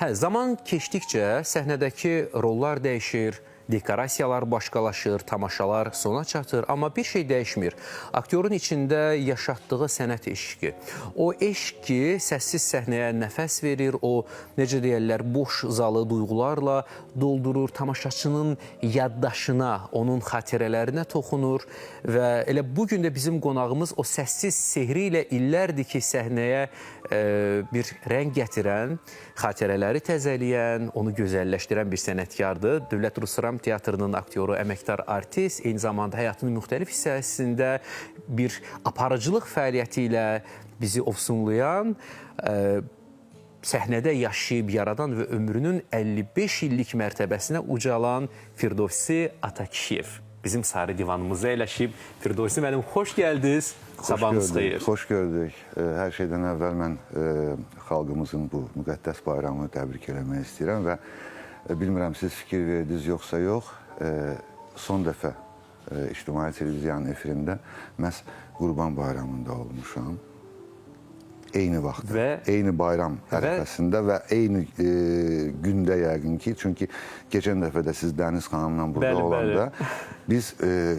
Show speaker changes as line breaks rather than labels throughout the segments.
Zaman keçdikcə səhnədəki rollar dəyişir, dekorasiyalar başqalaşır, tamaşalar sona çatır. Amma bir şey dəyişmir. Aktyorun içində yaşatdığı sənət eşqi. O eşq ki, səssiz səhnəyə nəfəs verir, o, necə deyərlər, boş zalı duyğularla doldurur, tamaşaçının yaddaşına, onun xatirələrinə toxunur və elə bugün də bizim qonağımız o səssiz sehri ilə illərdir ki, səhnəyə bir rəng gətirən, xatirələri təzələyən, onu gözəlləşdirən bir sənətkardır. Dövlət Rus Dram Teatrının aktyoru, əməkdar artist, eyni zamanda həyatının müxtəlif hissəsində bir aparıcılıq fəaliyyəti ilə bizi ofsunlayan, səhnədə yaşayıb yaradan və ömrünün 55 illik mərtəbəsinə ucalan Firdovsi Atakişiyev bizim sarı divanımıza əyləşib. Firdovsi müəllim, xoş gəldiniz. Sabahınız xeyir.
Xoş gördük. Hər şeydən əvvəl mən xalqımızın bu müqəddəs bayramını təbrik eləmək istəyirəm və bilmirəm, siz fikir verdiniz yoxsa yox, son dəfə İctimai Televiziyanın efirində məhz Qurban Bayramında olmuşam. Eyni vaxtda, eyni bayram ərəfəsində və eyni gündə yəqin ki, çünki keçən dəfə də siz Dəniz xanımla burada olanda biz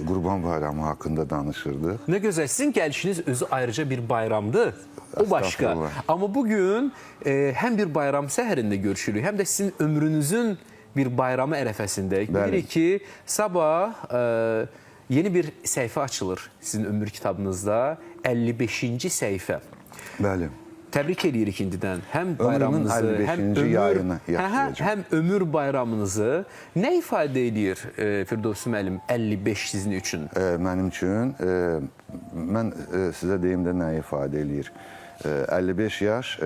Qurban Bayramı haqqında danışırdıq.
Nə gözəl, sizin gəlişiniz özü ayrıca bir bayramdır, o başqa. Amma bugün həm bir bayram səhərində görüşürük, həm də sizin ömrünüzün bir bayramı ərəfəsindəyik. Bilirik ki, sabah yeni bir səhifə açılır sizin ömür kitabınızda, 55-ci səhifə.
Bəli.
Təbrik edirik indidən. Həm bayramınızı, həm ömür bayramınızı. Nə ifadə edir Firdovsi müəllim 55 sizin üçün?
Mənim üçün, mən sizə deyim də nə ifadə edir. 55 yaş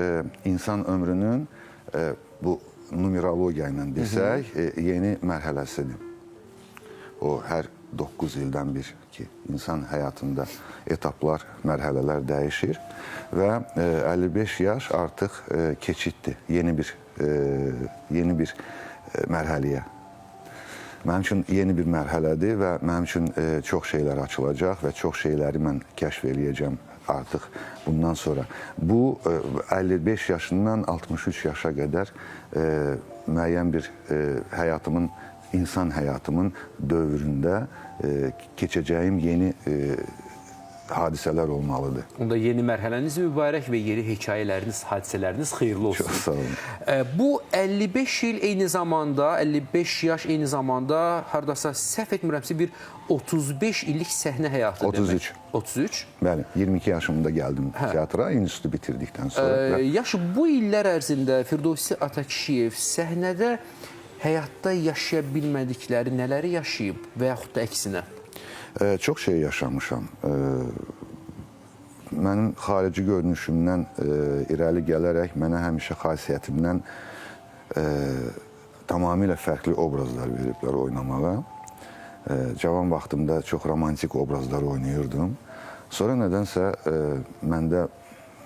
insan ömrünün bu numerologiya ilə desək, yeni mərhələsidir. O, hər 9 ildən bir ki, insan həyatında etaplar, mərhələlər dəyişir və 55 yaş artıq keçiddir yeni bir mərhələyə. Mənim üçün yeni bir mərhələdir və mənim üçün çox şeylər açılacaq və çox şeyləri mən kəşf eləyəcəm artıq bundan sonra. Bu, 55 yaşından 63 yaşa qədər müəyyən bir həyatımın, insan həyatımın dövründə keçəcəyim yeni hadisələr olmalıdır.
Onda yeni mərhələniz mübarək və yeni hekayələriniz, hadisələriniz xeyirli olsun.
Çox sağ olun.
Bu 55 il eyni zamanda, 55 yaş eyni zamanda, haradasa səhv etmirəmsə bir 35 illik səhnə həyatı
33.
Demək. 33?
Bəli, 22 yaşımda gəldim teatra, institutu bitirdikdən sonra.
Yaşı bu illər ərzində Firdovsi Atakişiyev səhnədə həyatda yaşaya bilmədikləri nələri yaşayıb və yaxud da əksinə?
Çox şey yaşamışam. Mənim xarici görünüşümdən irəli gələrək mənə həmişə xasiyyətimdən tamamilə fərqli obrazlar veriblər oynamağa. Cavan vaxtımda çox romantik obrazlar oynayırdım. Sonra nədənsə məndə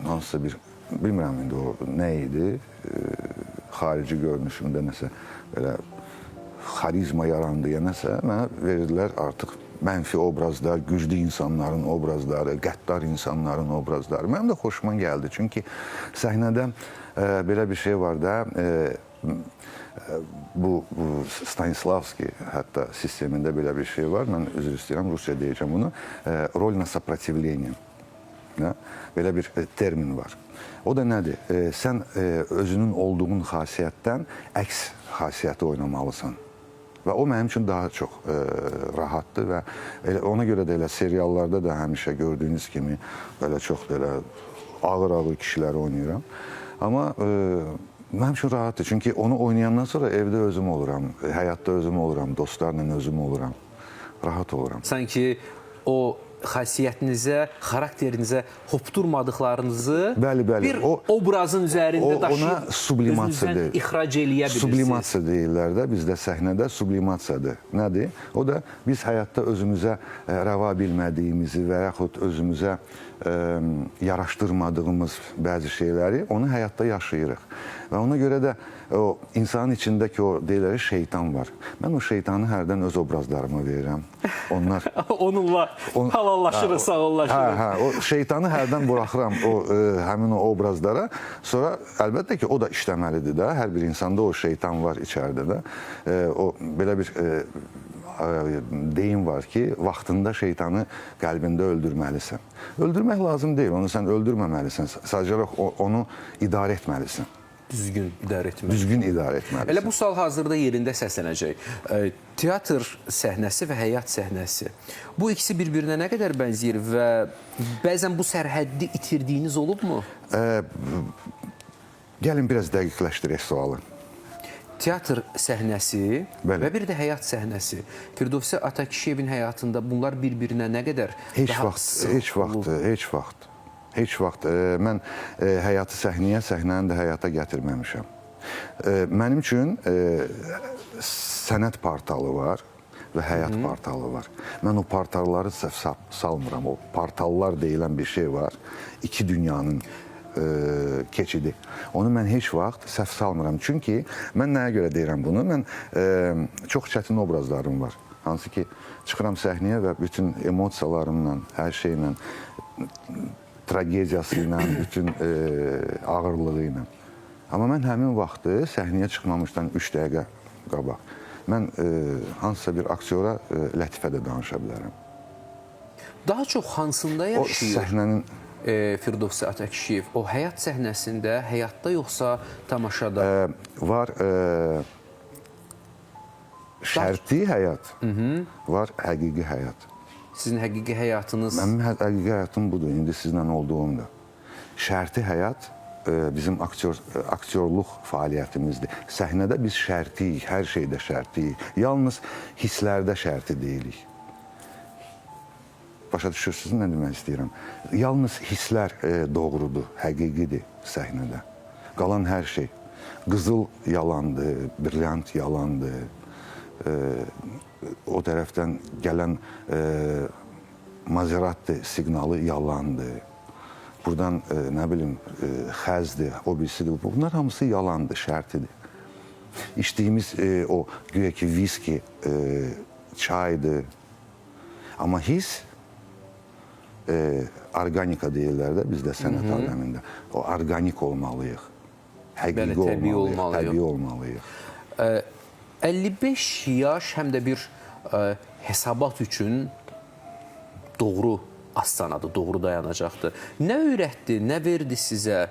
hansısa bir, bilmirəm indi o nə idi, xarici görünüşümdə nəsə belə xarizma yarandı ya nəsə, mənə verdilər artıq mənfi obrazlar, güclü insanların obrazları, qəddar insanların obrazları. Mənim də xoşuma gəldi. Çünki səhnədə belə bir şey var da, bu Stanislavski hətta sistemində belə bir şey var. Mən üzr istəyirəm, Rusça deyəcəm bunu. Rol na saprotivlение. Belə bir termin var. O da nədir? Sən özünün olduğun xasiyyətdən əks xasiyyəti oynamalısan. Və o mənim üçün daha çox rahatdır və ona görə də elə seriallarda da həmişə gördüyünüz kimi belə çox belə ağır-ağır kişiləri oynayıram. Amma mənim üçün rahatdır. Çünki onu oynayandan sonra evdə özüm oluram, həyatda özüm oluram, dostlarla özüm oluram. Rahat oluram.
Sanki o xasiyyətinizə, xarakterinizə hopdurmadıqlarınızı bir obrazın üzərində daşıyıb özünüzdən ixrac eləyə bilirsiniz.
Sublimasiya deyirlər də, bizdə səhnədə sublimasiyadır. Nədir? O da biz həyatda özümüzə rəva bilmədiyimizi və yaxud özümüzə yaraşdırmadığımız bəzi şeyləri onu həyatda yaşayırıq. Və ona görə də o insanın içindəki o deyirlər şeytan var. Mən o şeytanı hərdən öz obrazlarıma verirəm. Onlar
onunla halallaşırıq, sağollaşırıq.
o şeytanı hərdən buraxıram həmin o obrazlara. Sonra əlbəttə ki, o da işləməlidir də. Hər bir insanda o şeytan var içəridə də. O belə bir deyim var ki, vaxtında şeytanı qəlbində öldürməlisən. Öldürmək lazım deyil, onu sən öldürməməlisən. Sadəcə onu idarə etməlisən.
Düzgün idarə etməlisən.
Düzgün idarə etməlisən.
Elə bu sual hazırda yerində səslənəcək. Teatr səhnəsi və həyat səhnəsi. Bu ikisi bir-birinə nə qədər bənzəyir və bəzən bu sərhəddi itirdiyiniz olubmu?
Gəlin biraz dəqiqləşdirək sualı.
Teatr səhnəsi
Bəli.
və bir də həyat səhnəsi. Firdovsi Atakişiyevin həyatında bunlar bir-birinə nə qədər daha
Heç vaxt mən həyatı səhnəyə, səhnəni də həyata gətirməmişəm. Mənim üçün sənət portalı var və həyat portalı var. Mən o portalları səhv salmıram. O portallar deyilən bir şey var. İki dünyanın keçidi. Onu mən heç vaxt səhv salmıram. Çünki mən nəyə görə deyirəm bunu? Mən çox çətin obrazlarım var. Hansı ki, çıxıram səhnəyə və bütün emosiyalarımla, hər şeylə, tragediyası ilə, bütün ağırlığı ilə. Amma mən həmin vaxtı səhnəyə çıxmamışdan 3 dəqiqə qabaq mən hansısa bir aktyora lətifə də danışa bilərəm.
Daha çox hansında yaşayır?
O səhnənin
Firdovsi Atakişiyev, o həyat səhnəsində, həyatda yoxsa tamaşada?
Var şərti həyat, var həqiqi həyat.
Sizin həqiqi həyatınız?
Mənim həqiqi həyatım budur, indi sizlə olduğumda. Şərti həyat bizim aktyorluq fəaliyyətimizdir. Səhnədə biz şərtiyik, hər şeydə şərtiyik. Yalnız hisslərdə şərti deyilik. Başa düşürsünüz, nə demək istəyirəm? Yalnız hisslər doğrudur, həqiqidir səhnədə. Qalan hər şey. Qızıl yalandır, brilyant yalandır. O tərəfdən gələn Maserati siqnalı yalandır. Buradan, nə bilim, xəzdir, o birisidir. Bunlar hamısı yalandır, şərtidir. İçdiyimiz o, güya ki, viski, çaydır. Amma hiss, organika deyirlər də bizdə sənət aləmində. O organik olmalıyıq. Həqiqi olmalıyıq. Təbii olmalıyıq.
55 yaş həm də bir hesabat üçün doğru astanadır, doğru dayanacaqdır. Nə öyrətdi, nə verdi sizə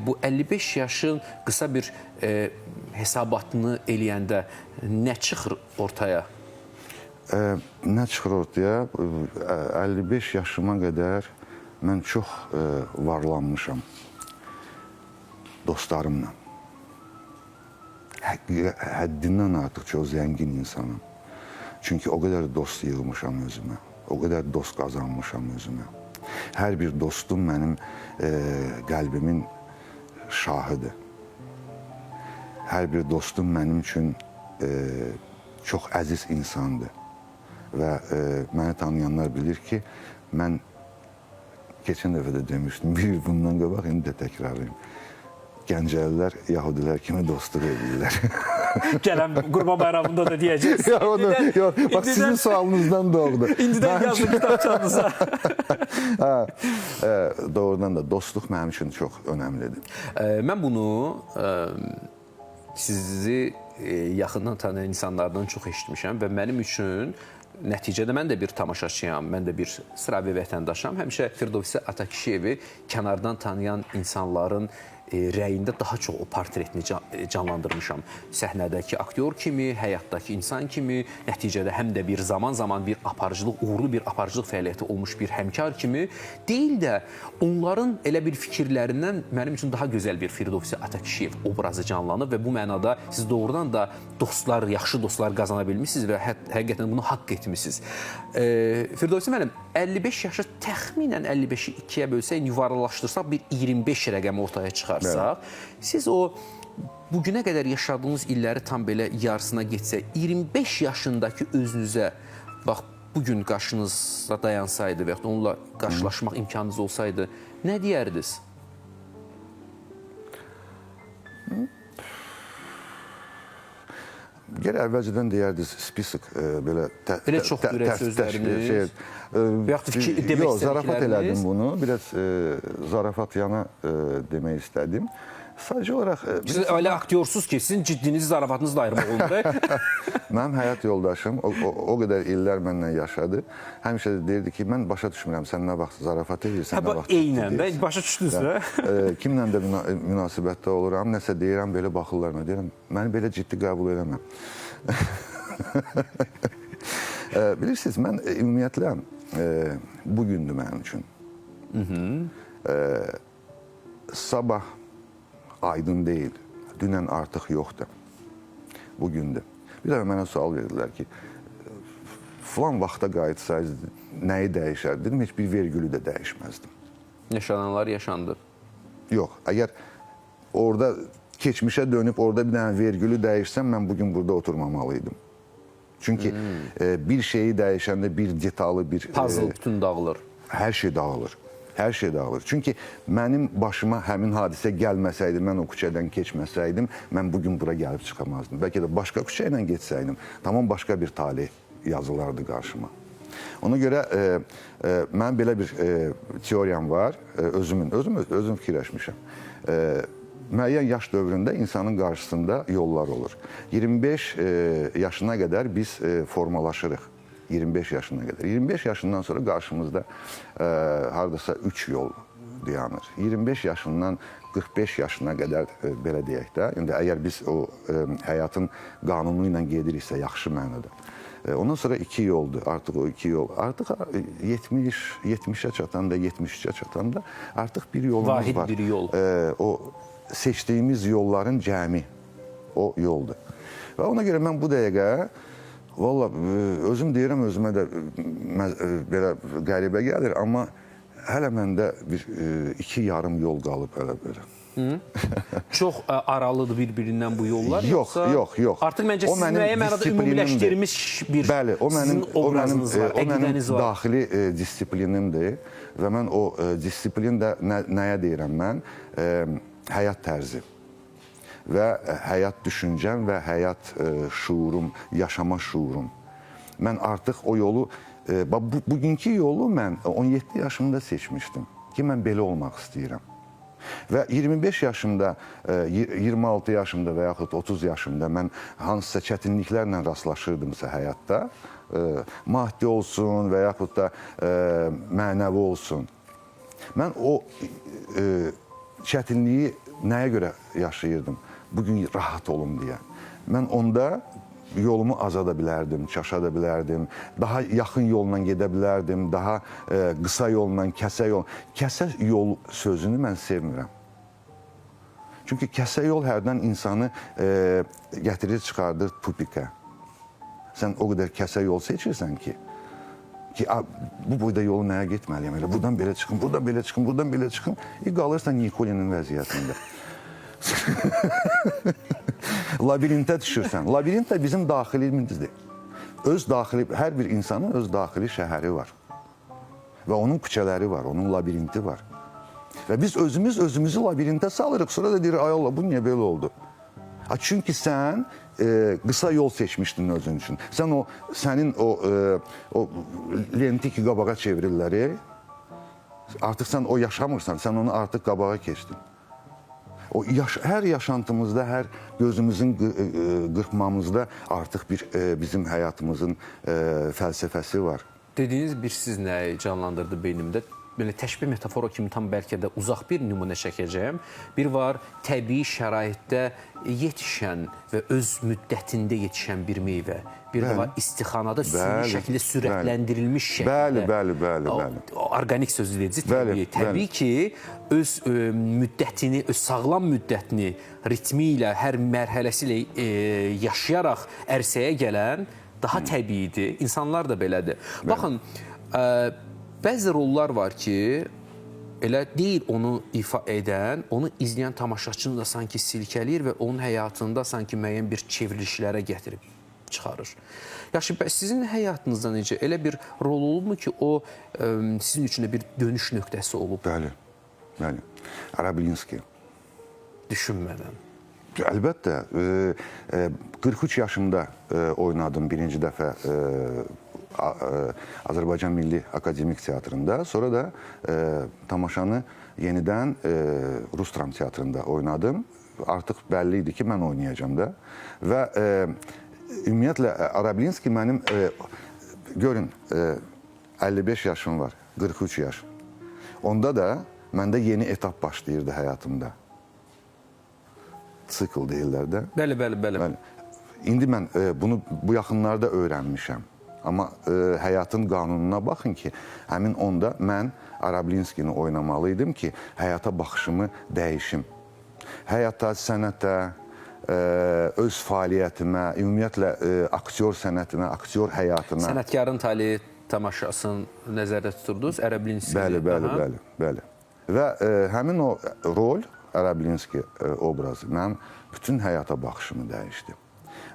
bu 55 yaşın qısa bir hesabatını eləyəndə nə çıxır ortaya?
Nə çıxır ortaya? 55 yaşıma qədər mən çox varlanmışam dostlarımla. Həddindən artıq çox zəngin insanım. Çünki o qədər dost yığmışam özümə, o qədər dost qazanmışam özümə. Hər bir dostum mənim qəlbimin şahıdır. Hər bir dostum mənim üçün çox əziz insandır. Və məni tanıyanlar bilir ki, mən keçən dəfə də demişdim, bir bundan qabaq, indi də təkrarlayım. Gəncəlilər Yahudilər kimi dostluq edirlər.
Gələn Qurban Bayramında da deyəcəksiniz.
Yox, bax sizin sualınızdan doğdu.
İndidən yazın kitabçanıza.
Doğrudan da dostluq mənim üçün çox önəmlidir.
Mən bunu sizi yaxından tanıyan insanlardan çox eşitmişəm və mənim üçün nəticədə mən də bir tamaşaçıyam, mən də bir sıravi vətəndaşam. Həmişə Firdovsi Atakişiyevi kənardan tanıyan insanların rəyində daha çox o portretini canlandırmışam. Səhnədəki aktyor kimi, həyatdakı insan kimi, nəticədə həm də bir zaman-zaman bir aparıcılıq, uğurlu bir aparıcılıq fəaliyyəti olmuş bir həmkar kimi deyil də onların elə bir fikirlərindən mənim üçün daha gözəl bir Firdovsi Atakişiyev obrazı canlanıb və bu mənada siz doğrudan da dostlar, yaxşı dostlar qazana bilmişsiniz və həqiqətən bunu haqq etmişsiniz. Firdovsi müəllim, 55 yaşı təxminən 55-i 2-yə bölsək, yuvarlaşdırsaq bir 25 rəqəmi ortaya çıxarsaq, siz o bugünə qədər yaşadığınız illəri tam belə yarısına getsək, 25 yaşındakı özünüzə, bax, bugün qarşınızda dayansaydı və ya onunla qarşılaşmaq imkanınız olsaydı, nə deyərdiniz?
Gərək əvvəlcədən deyərdiniz spesik belə
çox ürək sözləriniz və yaxud ki, demək
yox, zarafat elədim
istədikləriniz.
bunu. Biraz zarafat yana demək istədim. Sadəcə olaraq...
Siz elə aktyorsuz ki, sizin ciddinizi, zarafatınızla ayırmaq oldu.
Mənim həyat yoldaşım o qədər illər mənlə yaşadı. Həmişə də deyirdi ki, mən başa düşmürəm, sən nə vaxt zarafat edirsən, nə vaxt ciddi
Eynən,
deyirsən.
başa düşdünüz.
Kimlə də münasibətdə oluram, nəsə deyirəm, belə baxırlar mənə. Deyirəm, məni belə ciddi qəbul eləməm. Bilirsiniz, mən ümumiyyətlə bugündür mənim üçün. Sabah aydın deyil, dünən artıq yoxdur, bugündür. Bir dəfə mənə sual verdilər ki, filan vaxta qayıtsaydı nəyi dəyişərdi? Dedim, heç bir vergülü də dəyişməzdim.
Yaşananlar yaşandı.
Yox, əgər orada keçmişə dönüb orada bir dənə vergülü dəyişsəm, mən bugün burada oturmamalıydım. Çünki bir şeyi dəyişəndə bir detalı, bir...
Puzzle bütün dağılır.
Hər şey dağılır. Hər şey dağılır. Çünki mənim başıma həmin hadisə gəlməsəydi, mən o küçədən keçməsəydim, mən bugün bura gəlib çıxamazdım. Bəlkə də başqa küçə ilə geçsəydim, tamam başqa bir talih yazılardı qarşıma. Ona görə mən belə bir teoriyam var, özüm fikirləşmişəm. Müəyyən yaş dövründə insanın qarşısında yollar olur. 25 yaşına qədər biz formalaşırıq. 25 yaşına qədər. 25 yaşından sonra qarşımızda hardasa 3 yol dayanır. 25 yaşından 45 yaşına qədər belə deyək də, indi əgər biz o həyatın qanunu ilə gediriksə, yaxşı mənada. Ondan sonra 2 yoldur, artıq o 2 yol. Artıq 70-ə çatanda, 73-ə çatanda artıq bir yolumuz var.
Vahid bir yol.
O seçdiyimiz yolların cəmi o yoldur. Və ona görə mən bu dəqiqə valla özüm deyirəm, özümə də belə qəribə gəlir, amma hələ məndə bir 2 yarım yol qalıb hələ belə.
Çox aralıdır bir-birindən bu yollar?
Yox.
Artıq məncə siz müəyyən mənada ümumiləşdirilmiş bir sizin obrazınız var, əqidəniz var.
Daxili disiplinimdir və mən o disiplin də nəyə deyirəm mən? Həyat tərzi və həyat düşüncəm və həyat şuurum, yaşama şuurum. Mən artıq o yolu, bugünkü yolu mən 17 yaşımda seçmişdim ki, mən belə olmaq istəyirəm. Və 25 yaşımda, 26 yaşımda və yaxud 30 yaşımda mən hansısa çətinliklərlə rastlaşırdımsa həyatda, maddi olsun və yaxud da mənəvi olsun, mən o çətinliyi nəyə görə yaşayırdım? Bugün rahat olum deyə. Mən onda yolumu azada bilərdim, çaşada bilərdim, daha yaxın yolla gedə bilərdim, daha qısa yolla, kəsə yol. Kəsə yol sözünü mən sevmirəm. Çünki kəsə yol hərdən insanı gətirir, çıxardır tupikə. Sən o qədər kəsə yol seçirsən ki, bu boyda yolu nəyə getməliyəm? Elə buradan belə çıxım, buradan belə çıxım, buradan belə çıxım. Qalırsan Nikolinin vəziyyətində. Labirintə düşürsən. Labirint də bizim daxilimizdir. Hər bir insanın öz daxili şəhəri var. Və onun küçələri var, onun labirinti var. Və biz özümüzü labirintə salırıq. Sonra da deyir, ay Allah, bu niyə belə oldu? Çünki sən qısa yol seçmişdin özün üçün. Sənin o lenti ki, qabağa çevirirlər, artıq sən o yaşamırsan, sən onu artıq qabağa keçdin. Hər yaşantımızda, hər gözümüzün qırpmamızda artıq bizim həyatımızın fəlsəfəsi var.
Dediyiniz bir siz nəyi canlandırdı beynimdə? Belə təşbih metafora kimi tam bəlkə də uzaq bir nümunə çəkəcəyəm. Bir var, təbii şəraitdə yetişən və öz müddətində yetişən bir meyvə. Bir də var, istixanada süni şəkildə sürətləndirilmiş şəkildə.
Bəli.
Organik sözü deyici, təbii. Təbii ki, öz müddətini, öz sağlam müddətini ritmi ilə, hər mərhələsi ilə yaşayaraq ərsəyə gələn daha təbiidir. İnsanlar da belədir. Baxın, bəzi rollar var ki, elə deyil onu ifa edən, onu izləyən tamaşaçını da sanki silkələyir və onun həyatında sanki müəyyən bir çevrilişlərə gətirib çıxarır. Yaxşı, bəs sizin həyatınızda necə elə bir rol olubmu ki, o sizin üçün də bir dönüş nöqtəsi olub?
Bəli, bəli. Arablinski.
Düşünmədən.
Əlbəttə, 43 yaşımda oynadım birinci dəfə Azərbaycan Milli Akademik Teatrında. Sonra da tamaşanı yenidən Rus Dram Teatrında oynadım. Artıq bəlli idi ki, mən oynayacağım da. Və ümumiyyətlə, Arablinski mənim, görün, 55 yaşım var, 43 yaş. Onda da məndə yeni etap başlayırdı həyatımda. Sikl deyirlər də.
Bəli, bəli, bəli.
İndi mən bunu bu yaxınlarda öyrənmişəm. Amma həyatın qanununa baxın ki, həmin onda mən Arablinskini oynamalıydım ki, həyata baxışımı dəyişim. Həyata, sənətə, öz fəaliyyətimə, ümumiyyətlə aktyor sənətinə, aktyor həyatına.
Sənətkarın taleyi tamaşasını nəzərdə tuturdunuz, Arablinski.
Bəli, bəli, bəli, bəli. Və həmin o rol, Arablinski obrazı, mənim bütün həyata baxışımı dəyişdi.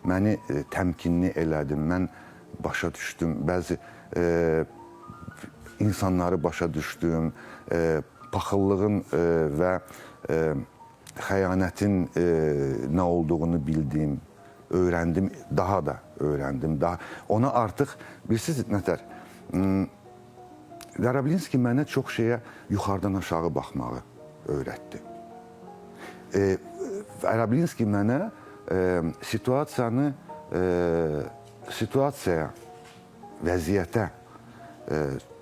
Məni təmkinli elədim, mən başa düşdüm, bəzi insanları başa düşdüm, paxıllığın və xəyanətin nə olduğunu bildim, öyrəndim, daha da öyrəndim. Ona artıq, bilirsiniz nətər, Arablinski mənə çox şeyə yuxarıdan aşağı baxmağı öyrətdi. Arablinski mənə situasiyaya, vəziyyətə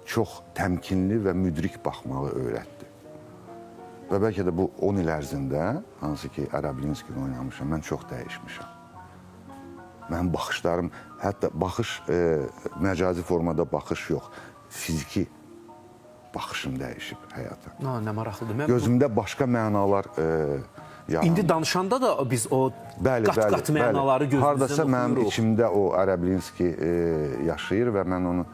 çox təmkinli və müdrik baxmağı öyrətdi. Və bəlkə də bu 10 il ərzində, hansı ki, Arablinskini oynamışam, mən çox dəyişmişəm. Mənim baxışlarım, hətta baxış, məcazi formada baxış yox, fiziki baxışım dəyişib həyata.
Nə maraqlıdır.
Gözümdə başqa mənalar yaranır.
İndi danışanda da biz o qat-qat mənaları gözümüzdən oxuyuruq.
Hardasa mənim içimdə o Arablinski yaşayır və mən onu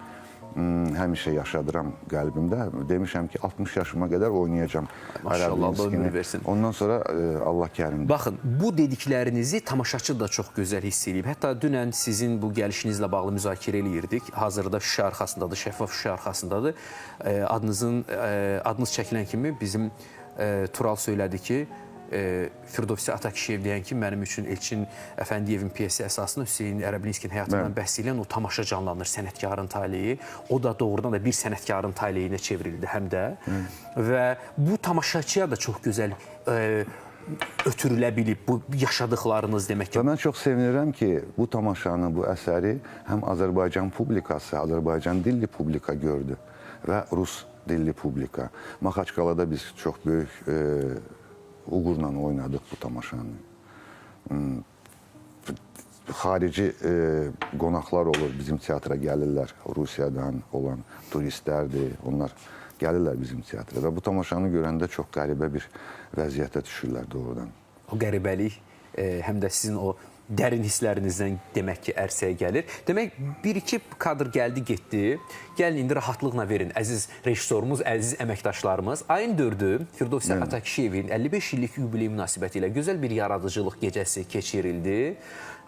həmişə yaşadıram qəlbimdə. Demişəm ki, 60 yaşıma qədər oynayacağam Arablinskini. Ondan sonra Allah kərimdir.
Baxın, bu dediklərinizi tamaşaçı da çox gözəl hiss edib. Hətta dünən sizin bu gəlişinizlə bağlı müzakirə eləyirdik. Hazırda şüşə arxasındadır, şəffaf şüşə arxasındadır. Adınız çəkilən kimi bizim Tural söylədi ki, Firdovsi Atakişiyev deyən ki, mənim üçün Elçin Əfəndiyevin piyesi əsasında Hüseyin Arablinskinin həyatından bəhs edən o tamaşa canlanır, sənətkarın taleyi. O da doğrudan da bir sənətkarın taleyinə çevrildi həm də. Və bu tamaşaçıya da çox gözəl ötürülə bilib, bu yaşadıqlarınız demək ki.
Və mən çox sevinirəm ki, bu tamaşanı, bu əsəri həm Azərbaycan publikası, Azərbaycan dilli publika gördü və Rus dilli publika. Maxaçqalada biz çox böyük uğurla oynadıq bu tamaşanı. Xarici qonaqlar olur, bizim teatra gəlirlər. Rusiyadan olan turistlərdir, onlar gəlirlər bizim teatra. Və bu tamaşanı görəndə çox qəribə bir vəziyyətə düşürlər doğrudan.
O qəribəlik həm də sizin o dərin hisslərinizdən demək ki, ərsəyə gəlir. Demək, bir-iki kadr gəldi, getdi. Gəlin, indi rahatlıqla verin, əziz rejissorumuz, əziz əməkdaşlarımız. Ayın 4-ü Firdovsi Atakişiyevin 55 illik yubiley münasibəti ilə gözəl bir yaradıcılıq gecəsi keçirildi.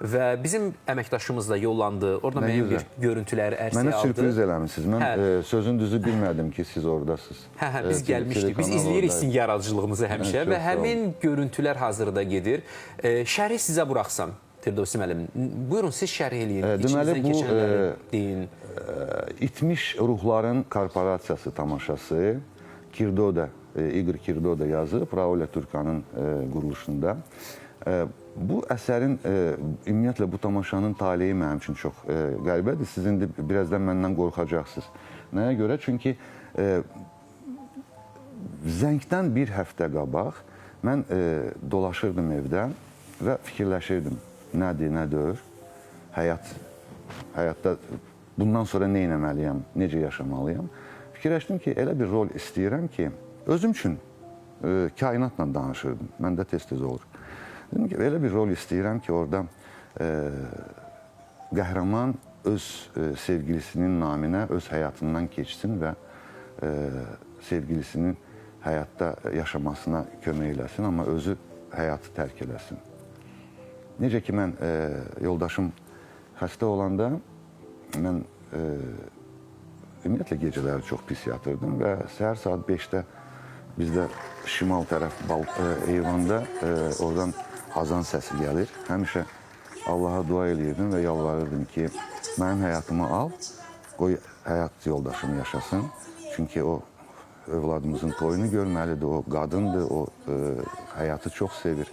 Və bizim əməkdaşımız da yollandı. Orada müəyyən bir görüntüləri ərsəyə aldı.
Mənə sürpriz eləmişsiniz. Mən sözün düzü bilmədim ki, siz oradasınız.
Biz gəlmişdik. Biz izləyirik sizin yaradıcılığınızı həmişə və həmin görüntülər hazırda gedir. Şərhi sizə buraxsam, Firdovsi müəllim, buyurun siz şərh eləyin.
Deməli, bu İtmiş Ruhların Korporasiyası tamaşası Kirdoda, İqor Kirdoda yazıb, Raulə Türkanın quruluşunda. Bu əsərin, ümumiyyətlə bu tamaşanın taleyi mənim üçün çox qəribədir. Siz indi birazdan məndən qorxacaqsınız. Nəyə görə? Çünki zəngdən bir həftə qabaq mən dolaşırdım evdə və fikirləşirdim. Nədir, nə deyir? Həyatda bundan sonra nə etməliyəm, necə yaşamalıyam? Fikirləşdim ki, elə bir rol istəyirəm ki, özüm üçün kainatla danışırdım. Məndə tez-tez olur. Dedim ki, elə bir rol istəyirəm ki, orada qəhrəman öz sevgilisinin naminə, öz həyatından keçsin və sevgilisinin həyatda yaşamasına kömək eləsin, amma özü həyatı tərk eləsin. Necə ki, mən yoldaşım xəstə olanda mən ümumiyyətlə gecələri çox pis yatırdım və səhər saat 5-də bizdə şimal tərəf eyvanda oradan azan səsi gəlir. Həmişə Allaha dua eləyirdim və yalvarırdım ki, mənim həyatımı al, qoy həyat yoldaşım yaşasın. Çünki o övladımızın toyunu görməlidir, o qadındır, o həyatı çox sevir.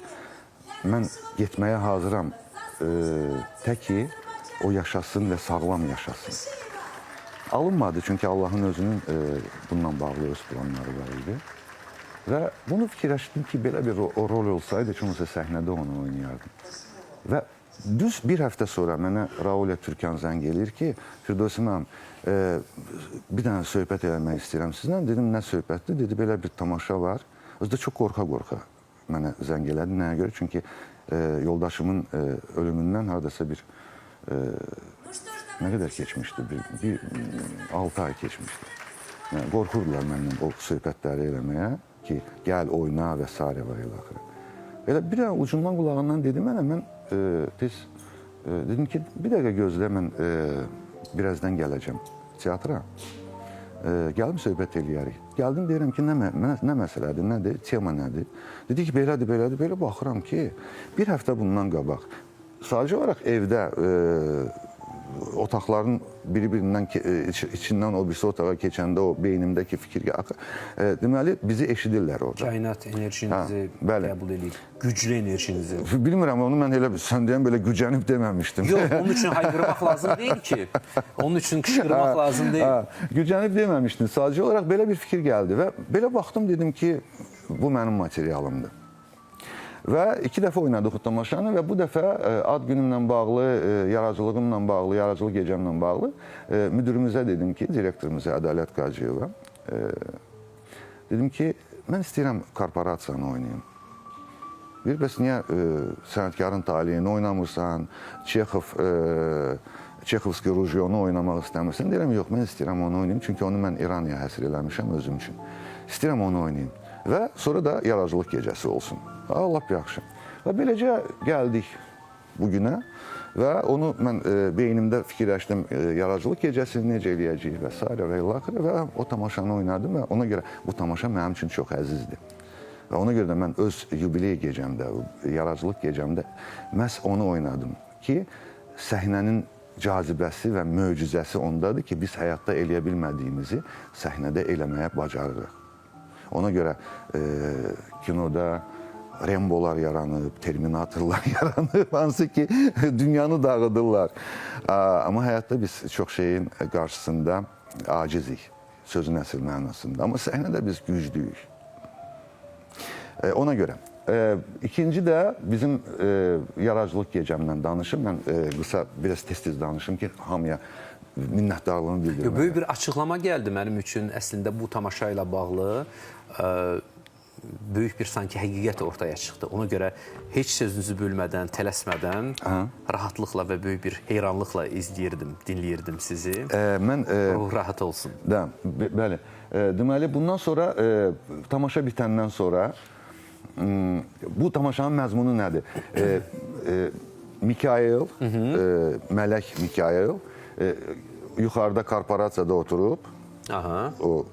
Mən getməyə hazıram, tək ki, o yaşasın və sağlam yaşasın. Alınmadı, çünki Allahın özünün bununla bağlı öz planları var idi. Və bunu fikirləşdim ki, belə bir rol olsaydı, kimsə səhnədə onu oynayardım. Və düz bir həftə sonra mənə Raul Türkan zəng eləyir ki, Firdevsi mənim, bir dənə söhbət eləmək istəyirəm sizlə. Dedim, nə söhbətdir? Dedi, belə bir tamaşa var. Özü də çox qorxa-qorxa mənə zəng elədi. Nəyə görə? Çünki yoldaşımın ölümündən haradasa bir nə qədər keçmişdi? Bir 6 ay keçmişdi. Yəni, qorxurdular məndən o söhbətləri eləməyə ki, gəl, oyna və s. və ilaxırı. Elə bir dənə ucundan qulağından dedi mənə, mən tez dedim ki, bir dəqiqə gözlə, mən birazdan gələcəm teatra. Gəlib söhbət eləyərik. Gəldim, deyirəm ki, nə məsələdir, nədir, tema nədir? Dedi ki, belədir, belədir, belə baxıram ki, bir həftə bundan qabaq sadəcə olaraq evdə otaqların biri-birindən içindən o birisi otağa keçəndə o beynimdəki fikir deməli bizi eşidirlər orada.
Kainat enerjinizi qəbul edib, güclü enerjinizi.
Bilmirəm, onu mən elə sən deyən belə gücənib deməmişdim.
Yox, onun üçün hayqırmaq lazım deyil ki. Onun üçün qışqırmaq lazım deyil.
Gücənib deməmişdim. Sadəcə olaraq belə bir fikir gəldi və belə baxdım, dedim ki, bu mənim materialımdır. Və 2 dəfə oynadıq o tamaşanı və bu dəfə ad günümlə bağlı, yaradıcılığımla bağlı, yaradıcılıq gecəmlə bağlı müdürümüzə dedim ki, direktorumuza Ədalət Qacıyeva, dedim ki, mən istəyirəm korporasiyanı oynayım. Bəs niyə sənətkarın taliyini oynamırsan, Çexovski Rujyonu oynamaq istəmirsən? Deyirəm, yox, mən istəyirəm onu oynayım, çünki onu mən İraniya həsr eləmişəm özüm üçün. İstəyirəm onu oynayım və sonra da yaradıcılıq gecəsi olsun. Lap yaxşı. Və beləcə gəldik bugünə və onu mən beynimdə fikirləşdim, yaradıcılıq gecəsini necə eləyəcəyik və s. və ilaxırı və o tamaşanı oynadım və ona görə bu tamaşa mənim üçün çox əzizdir. Və ona görə də mən öz yubiley gecəmdə, yaradıcılıq gecəmdə məhz onu oynadım ki, səhnənin cazibəsi və möcüzəsi ondadır ki, biz həyatda eləyə bilmədiyimizi səhnədə eləməyə bacarırıq. Ona görə kinoda Rembolar yaranıb, Terminatorlar yaranıb, hansı ki, dünyanı dağıdırlar. Amma həyatda biz çox şeyin qarşısında acizik, sözün əsl mənasında. Amma səhnədə biz güclüyük. Ona görə. İkinci də bizim yaradıcılıq gecəmdən danışım. Mən qısa, biraz tez-tez danışım ki, hamıya minnətdarlığını bildirmək.
Böyük bir açıqlama gəldi mənim üçün əslində bu tamaşa ilə bağlı. Böyük bir sanki həqiqət ortaya çıxdı. Ona görə heç sözünüzü bölmədən, tələsmədən, rahatlıqla və böyük bir heyranlıqla izləyirdim, dinləyirdim sizi.
Mən
rahat olsun.
Bəli. Deməli, bundan sonra, tamaşa bitəndən sonra, bu tamaşanın məzmunu nədir? Mikail, Mələk Mikail, yuxarıda korporasiyada oturub, o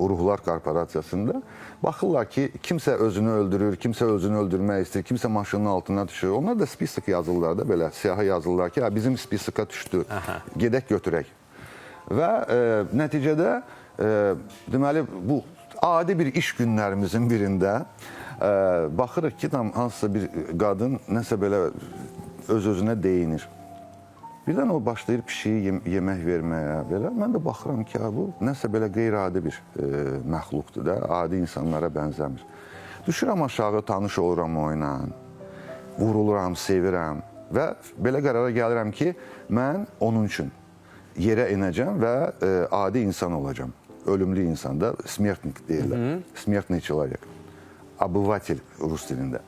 Ruhlar Korporasiyasında baxırlar ki, kimsə özünü öldürür, kimsə özünü öldürmək istəyir, kimsə maşının altına düşür. Onlar da spisik yazırlar da, belə siyahı yazırlar ki, bizim spisika düşdü, gedək götürək. Və nəticədə, deməli, bu adi bir iş günlərimizin birində baxırıq ki, hansısa bir qadın nəsə belə öz-özünə deyinir. Birdən o başlayır pişiyi yemək verməyə, belə. Mən də baxıram ki, bu nəsə belə qeyri-adi bir məxluqdur da, adi insanlara bənzəmir. Düşürəm aşağı, tanış oluram oyla, vuruluram, sevirəm və belə qərara gəlirəm ki, mən onun üçün yerə inəcəm və adi insan olacam. Ölümlü insan da, smertnik deyirlər, smertnik человек, обыватель rus dilində.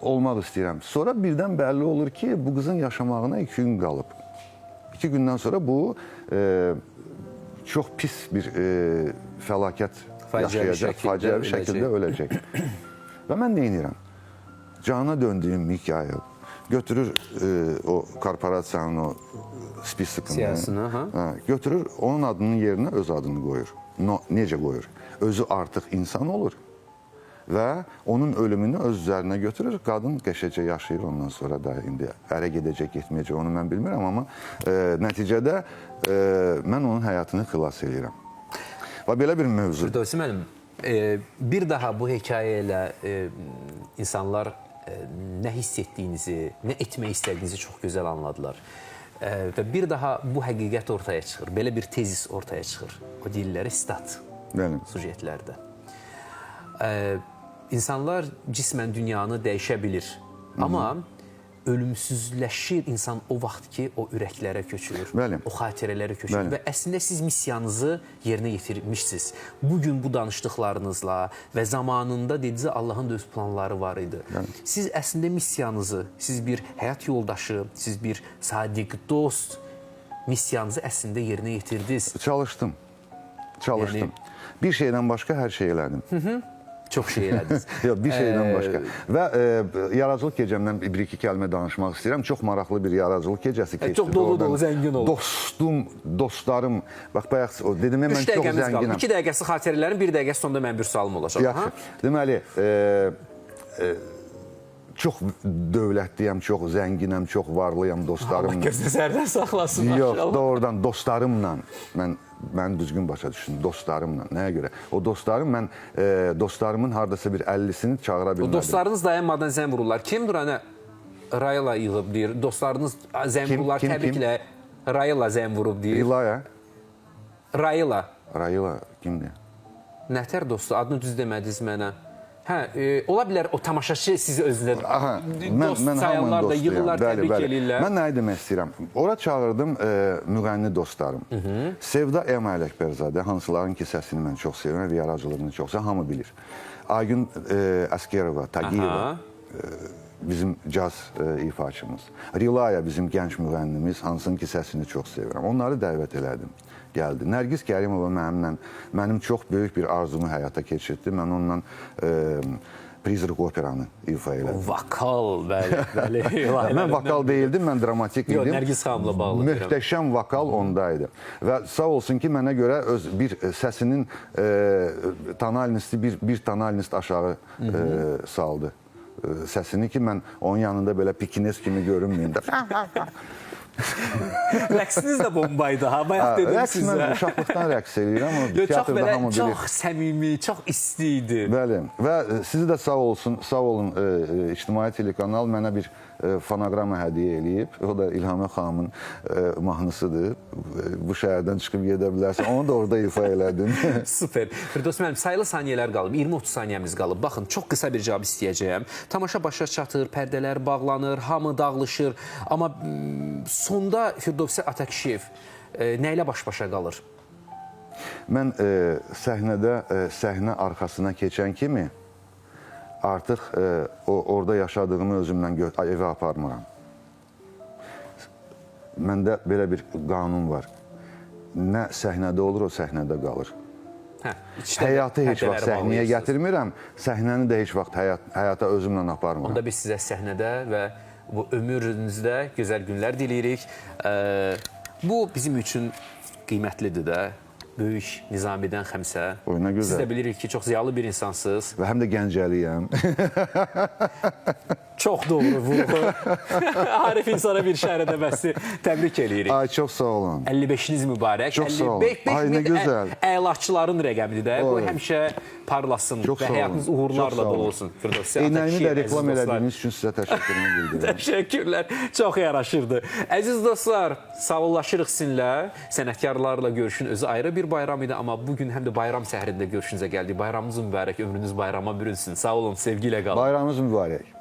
Olmaq istəyirəm. Sonra birdən bəlli olur ki, bu qızın yaşamağına 2 gün qalıb. 2 gündən sonra bu çox pis bir fəlakət yaşayacaq, faciəvi şəkildə öləcək. Və mən nə edirəm? Cana döndüyüm Mikail, götürür o korporasiyanın o spisiyasını,
siyasını,
götürür onun adının yerinə öz adını qoyur. Necə qoyur? Özü artıq insan olur və onun ölümünü öz üzərinə götürür. Qadın qəşəcə yaşayır ondan sonra da indi ərə gedəcək, getməyəcək onu mən bilmirəm, amma nəticədə mən onun həyatını xilas edirəm. Və belə bir mövzu.
Firdevsi müəllim, bir daha bu hekayə ilə insanlar nə hiss etdiyinizi, nə etmək istədiyinizi çox gözəl anladılar. Və bir daha bu həqiqət ortaya çıxır, belə bir tezis ortaya çıxır. O deyirlər, stat sujetlərdə. İnsanlar cismən dünyanı dəyişə bilir, amma ölümsüzləşir insan o vaxt ki, o ürəklərə köçür, o xatirələrə köçür və əslində siz missiyanızı yerinə yetirmişsiniz. Bugün bu danışdıqlarınızla və zamanında dediniz Allahın da öz planları var idi. Siz əslində missiyanızı, siz bir həyat yoldaşı, siz bir sadiq dost missiyanızı əslində yerinə yetirdiniz.
Çalışdım. Bir şeydən başqa hər şey elədim.
Çox şey elədiniz.
Yox, bir şeydən başqa. Və yaradıcılıq gecəmdən bir-iki kəlmə danışmaq istəyirəm. Çox maraqlı bir yaradıcılıq gecəsi keçdi.
Çox dolu-dolu, zəngin oldu.
Dostlarım, bax, bayaq dedim, mən çox zənginəm.
2 dəqiqəsi xatirələrin, 1 dəqiqəsi sonunda mən bir sualım olacaq.
Yaxşı. Deməli, çox dövlətliyəm, çox zənginəm, çox varlıyam dostlarımla.
Allah gözünü sərdən saxlasın.
Yox, doğrudan dostlarımla mən düzgün başa düşdüm, dostlarımla. Nəyə görə? O dostlarım, dostlarımın haradasa bir 50'sini çağıra bilmədim.
O dostlarınız dayanmadan zəm vururlar. Kim duranı Rayla yığıb deyir, dostlarınız zəm vururlar, təbriklə Rayla zəm vurub deyir.
Rilaya? Rayla kimdir?
Nətər dostu, adını düz demədiniz mənə. Ola bilər o tamaşaçı sizi özünə dost sayarlar da, yığırlar, təbrik eləyirlər.
Mən nə demək istəyirəm? Ora çağırdım müğənni dostlarım. Sevda Ema Ələkbərzadə, hansıların ki səsini mən çox sevirəm və yaradıcılığını çox sevirəm, hamı bilir. Aygün Əskerova, Tagiyeva, bizim caz ifaçımız. Rilaya bizim gənc müğənnimiz, hansının ki səsini çox sevirəm. Onları dəvət elədim. Gəldi. Nərgiz Kərimova mənim çox böyük bir arzumu həyata keçirdi. Mən onunla Prizruk operanı ifa elədim.
Vokal, bəli.
Mən vokal deyildim, mən dramatik idim.
Yox, Nərgiz xanımla bağlı.
Möhtəşəm vokal ondaydı. Və sağ olsun ki, mənə görə bir səsinin tonalinisti, bir tonalist aşağı saldı. Səsini ki, mən onun yanında belə pikines kimi görünməyim də.
Rəqsiniz də bombaydı, bayaq dedim sizə.
Rəqs, mən uşaqlıqdan rəqs edirəm, amma teatrda hamı bilir.
Çox səmimi, çox isti idi.
Bəli, və sizi də sağ olun, İctimai Telekanal mənə bir fonoqrama hədiyyə eləyib. O da İlhamə xanımın mahnısıdır. Bu şəhərdən çıxıb gedə bilərsən. Onu da orada ifa elədim.
Süper. Firdevs müəllim, sayılı saniyələr qalıb, 20-30 saniyəmiz qalıb. Baxın, çox qısa bir cavab istəyəcəyəm. Tamaşa başa çatır, pərdələr bağlanır, hamı dağılışır. Amma sonda Firdevs Atakişiyev nə ilə baş-başa qalır?
Mən səhnədə, səhnə arxasına keçən kimi artıq orada yaşadığımı özümlə evə aparmıram. Məndə belə bir qanun var. Nə səhnədə olur, o səhnədə qalır. Həyatı heç vaxt səhnəyə gətirmirəm, səhnəni də heç vaxt həyata özümlə aparmıram.
Onda biz sizə səhnədə və bu ömrünüzdə gözəl günlər diləyirik. Bu bizim üçün qiymətlidir də. Böyük Nizamidən Xəmsə. Siz də bilirik ki, çox ziyalı bir insansınız.
Və həm də Gəncəliyəm.
Çox doğru vurğu. Arif insana bir şəhər edəməsi təbrik eləyirik.
Ay, çox sağ olun.
55-iniz mübarək.
Çox sağ olun. Ay, nə gözəl.
Əlaçıların rəqəmidir də. Bu həmişə parlasın və həyatınız uğurlarla dolu olsun.
Eynəyimi də reklam elədiyiniz üçün sizə təşəkkürümü bildirirəm.
Təşəkkürlər. Çox yaraşırdı. Əziz dostlar, sağollaşırıq sizinlə. Sənətkarlarla görüşün özü ayrı bir bayram idi, amma bugün həm də bayram səhərində görüşünüzə gəldik. Bayramınız mübarək, ömrünüz bayrama bürünsün. Sağ olun, sevgi ilə qalın.
Bayramınız mübarək.